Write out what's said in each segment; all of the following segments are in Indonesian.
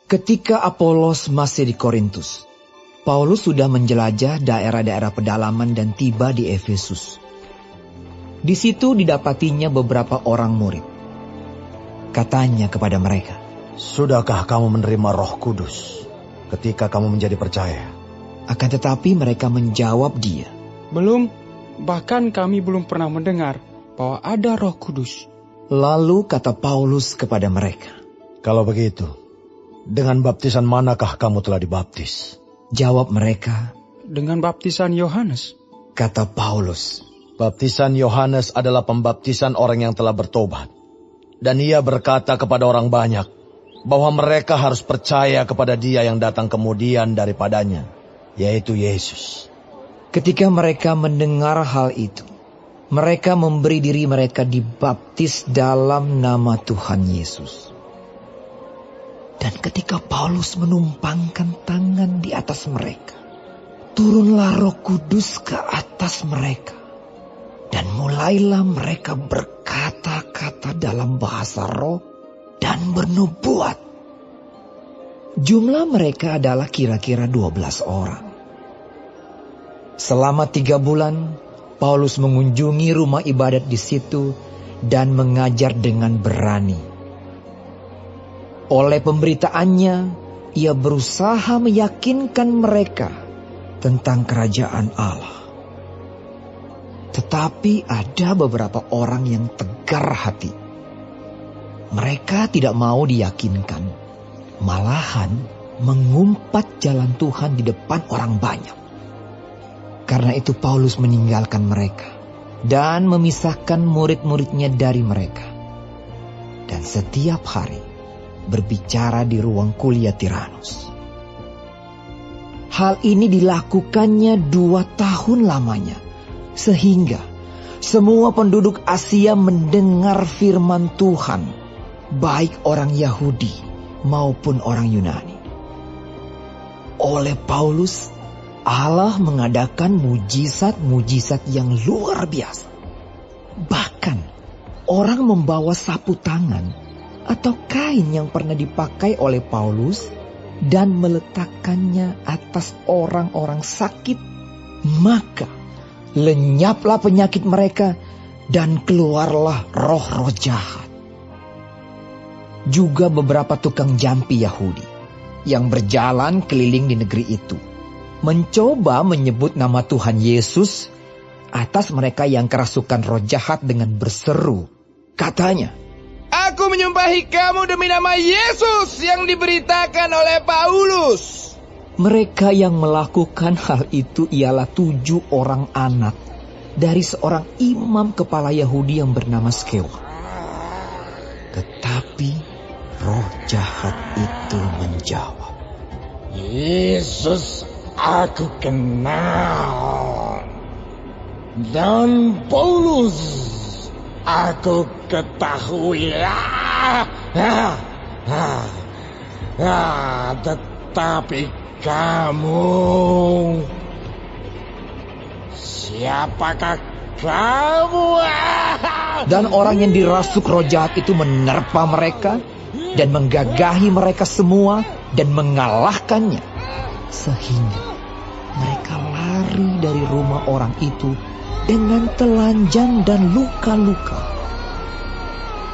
Ketika Apolos masih di Korintus, Paulus sudah menjelajah daerah-daerah pedalaman dan tiba di Efesus. Di situ didapatinya beberapa orang murid. Katanya kepada mereka, "Sudahkah kamu menerima Roh Kudus ketika kamu menjadi percaya?" Akan tetapi mereka menjawab dia, "Belum, bahkan kami belum pernah mendengar bahwa ada Roh Kudus." Lalu kata Paulus kepada mereka, "Kalau begitu, dengan baptisan manakah kamu telah dibaptis?" Jawab mereka, "Dengan baptisan Yohanes." Kata Paulus, "Baptisan Yohanes adalah pembaptisan orang yang telah bertobat. Dan ia berkata kepada orang banyak bahwa mereka harus percaya kepada Dia yang datang kemudian daripadanya, yaitu Yesus." Ketika mereka mendengar hal itu, mereka memberi diri mereka dibaptis dalam nama Tuhan Yesus. Dan ketika Paulus menumpangkan tangan di atas mereka, turunlah Roh Kudus ke atas mereka. Dan mulailah mereka berkata-kata dalam bahasa roh dan bernubuat. Jumlah mereka adalah kira-kira 12 orang. Selama 3 bulan, Paulus mengunjungi rumah ibadat di situ dan mengajar dengan berani. Oleh pemberitaannya, ia berusaha meyakinkan mereka tentang kerajaan Allah. Tetapi ada beberapa orang yang tegar hati. Mereka tidak mau diyakinkan, malahan mengumpat jalan Tuhan di depan orang banyak. Karena itu Paulus meninggalkan mereka dan memisahkan murid-muridnya dari mereka. Dan setiap hari berbicara di ruang kuliah Tiranus. Hal ini dilakukannya 2 tahun lamanya, sehingga semua penduduk Asia mendengar firman Tuhan, baik orang Yahudi maupun orang Yunani. Oleh Paulus, Allah mengadakan mujizat-mujizat yang luar biasa. Bahkan orang membawa sapu tangan atau kain yang pernah dipakai oleh Paulus dan meletakkannya atas orang-orang sakit, maka lenyaplah penyakit mereka dan keluarlah roh-roh jahat. Juga beberapa tukang jampi Yahudi yang berjalan keliling di negeri itu mencoba menyebut nama Tuhan Yesus atas mereka yang kerasukan roh jahat dengan berseru. Katanya, "Aku menyumpahi kamu demi nama Yesus yang diberitakan oleh Paulus." Mereka yang melakukan hal itu ialah 7 orang anak dari seorang imam kepala Yahudi yang bernama Skewa. Tetapi roh jahat itu menjawab, "Yesus aku kenal, dan Paulus aku ketahui. Tetapi kamu, siapakah kamu?" Dan orang yang dirasuk roh jahat itu menerpa mereka dan menggagahi mereka semua dan mengalahkannya. Sehingga mereka lari dari rumah orang itu dengan telanjang dan luka-luka.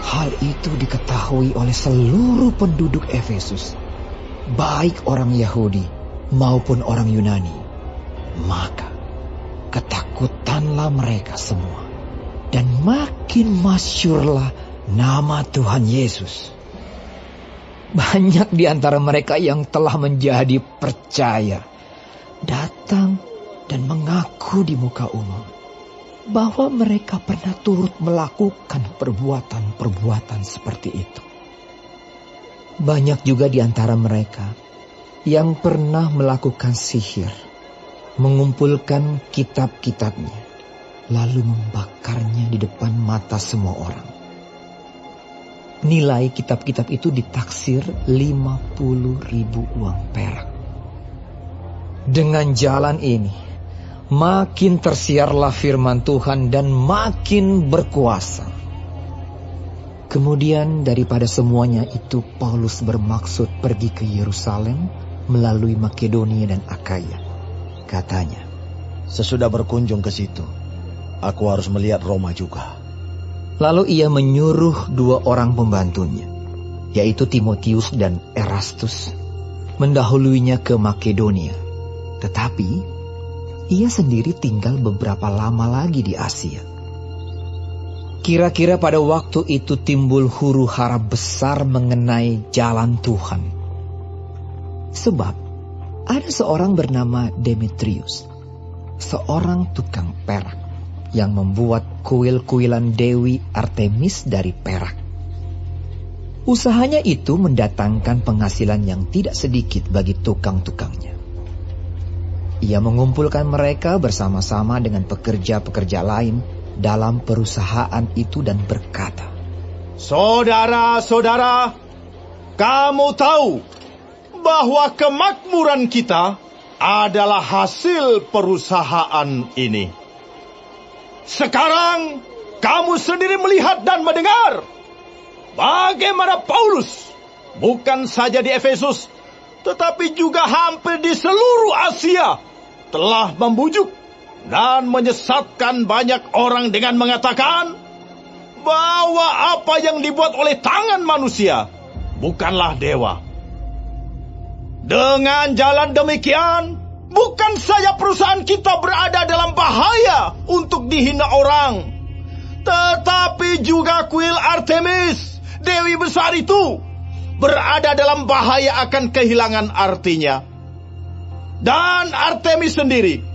Hal itu diketahui oleh seluruh penduduk Efesus, baik orang Yahudi maupun orang Yunani. Maka ketakutanlah mereka semua, dan makin masyhurlah nama Tuhan Yesus. Banyak di antara mereka yang telah menjadi percaya datang dan mengaku di muka umum bahwa mereka pernah turut melakukan perbuatan-perbuatan seperti itu. Banyak juga di antara mereka yang pernah melakukan sihir, mengumpulkan kitab-kitabnya, lalu membakarnya di depan mata semua orang. Nilai kitab-kitab itu ditaksir 50.000 uang perak. Dengan jalan ini, makin tersiarlah firman Tuhan dan makin berkuasa. Kemudian daripada semuanya itu Paulus bermaksud pergi ke Yerusalem melalui Makedonia dan Akaya. Katanya, sesudah berkunjung ke situ, aku harus melihat Roma juga. Lalu ia menyuruh 2 orang pembantunya, yaitu Timotius dan Erastus, mendahuluinya ke Makedonia. Tetapi ia sendiri tinggal beberapa lama lagi di Asia. Kira-kira pada waktu itu timbul huru-hara besar mengenai jalan Tuhan. Sebab ada seorang bernama Demetrius, seorang tukang perak, yang membuat kuil-kuilan Dewi Artemis dari perak. Usahanya itu mendatangkan penghasilan yang tidak sedikit bagi tukang-tukangnya. Ia mengumpulkan mereka bersama-sama dengan pekerja-pekerja lain dalam perusahaan itu dan berkata, Saudara-saudara, kamu tahu bahwa kemakmuran kita adalah hasil perusahaan ini. Sekarang kamu sendiri melihat dan mendengar bagaimana Paulus bukan saja di Efesus, tetapi juga hampir di seluruh Asia telah membujuk dan menyesatkan banyak orang dengan mengatakan bahwa apa yang dibuat oleh tangan manusia bukanlah dewa. Dengan jalan demikian, bukan saja perusahaan kita berada dalam bahaya untuk dihina orang, tetapi juga kuil Artemis, Dewi besar itu, berada dalam bahaya akan kehilangan artinya. Dan Artemis sendiri,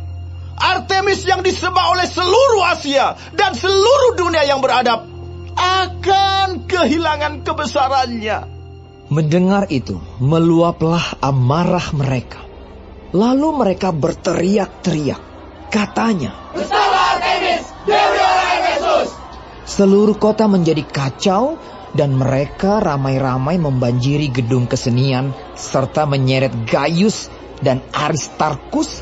Artemis yang disembah oleh seluruh Asia dan seluruh dunia yang beradab, akan kehilangan kebesarannya. Mendengar itu, meluaplah amarah mereka. Lalu mereka berteriak-teriak. Katanya, Bersalah Artemis, Dewi orang Efesus! seluruh kota menjadi kacau dan mereka ramai-ramai membanjiri gedung kesenian serta menyeret Gaius dan Aristarkus,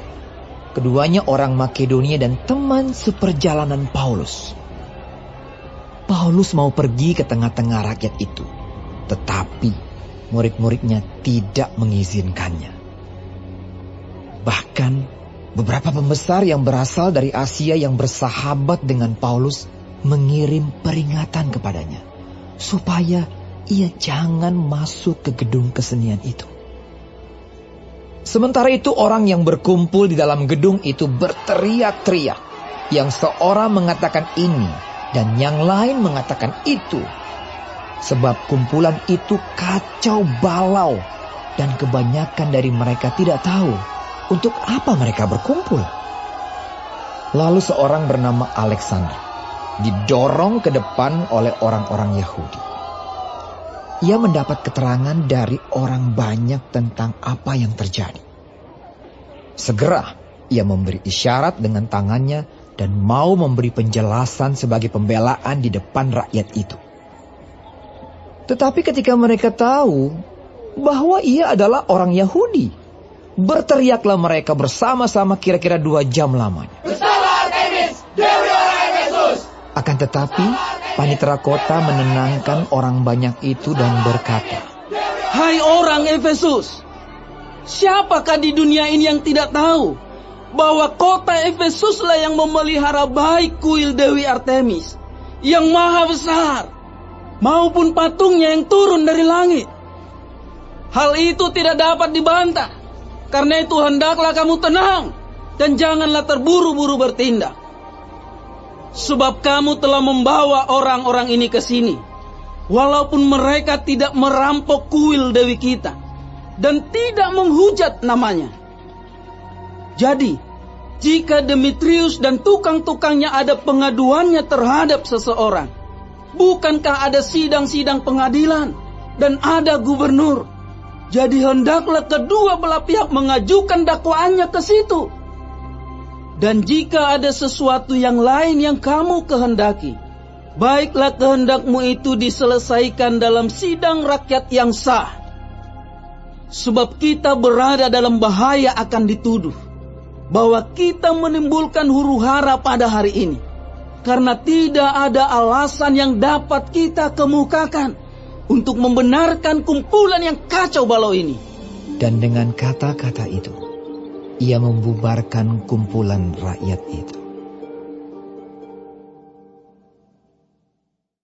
keduanya orang Makedonia dan teman seperjalanan Paulus. Paulus mau pergi ke tengah-tengah rakyat itu, tetapi murid-muridnya tidak mengizinkannya. Bahkan beberapa pembesar yang berasal dari Asia yang bersahabat dengan Paulus mengirim peringatan kepadanya supaya ia jangan masuk ke gedung kesenian itu. Sementara itu orang yang berkumpul di dalam gedung itu berteriak-teriak. Yang seorang mengatakan ini dan yang lain mengatakan itu. Sebab kumpulan itu kacau balau dan kebanyakan dari mereka tidak tahu untuk apa mereka berkumpul. Lalu seorang bernama Alexander didorong ke depan oleh orang-orang Yahudi. Ia mendapat keterangan dari orang banyak tentang apa yang terjadi. Segera ia memberi isyarat dengan tangannya dan mau memberi penjelasan sebagai pembelaan di depan rakyat itu. Tetapi ketika mereka tahu bahwa ia adalah orang Yahudi, berteriaklah mereka bersama-sama kira-kira 2 jam lamanya. Bersalah Artemis, Dewi orang Efesus! Akan tetapi, panitera kota menenangkan orang banyak itu dan berkata, Hai orang Efesus, siapakah di dunia ini yang tidak tahu bahwa kota Efesuslah yang memelihara baik kuil Dewi Artemis yang maha besar, maupun patungnya yang turun dari langit. Hal itu tidak dapat dibantah. Karena itu hendaklah kamu tenang dan janganlah terburu-buru bertindak. Sebab kamu telah membawa orang-orang ini ke sini, walaupun mereka tidak merampok kuil Dewi kita dan tidak menghujat namanya. Jadi, jika Demetrius dan tukang-tukangnya ada pengaduannya terhadap seseorang, bukankah ada sidang-sidang pengadilan dan ada gubernur? Jadi hendaklah kedua belah pihak mengajukan dakwaannya ke situ. Dan jika ada sesuatu yang lain yang kamu kehendaki, baiklah kehendakmu itu diselesaikan dalam sidang rakyat yang sah. Sebab kita berada dalam bahaya akan dituduh bahwa kita menimbulkan huru-hara pada hari ini. Karena tidak ada alasan yang dapat kita kemukakan untuk membenarkan kumpulan yang kacau balau ini. Dan dengan kata-kata itu, ia membubarkan kumpulan rakyat itu.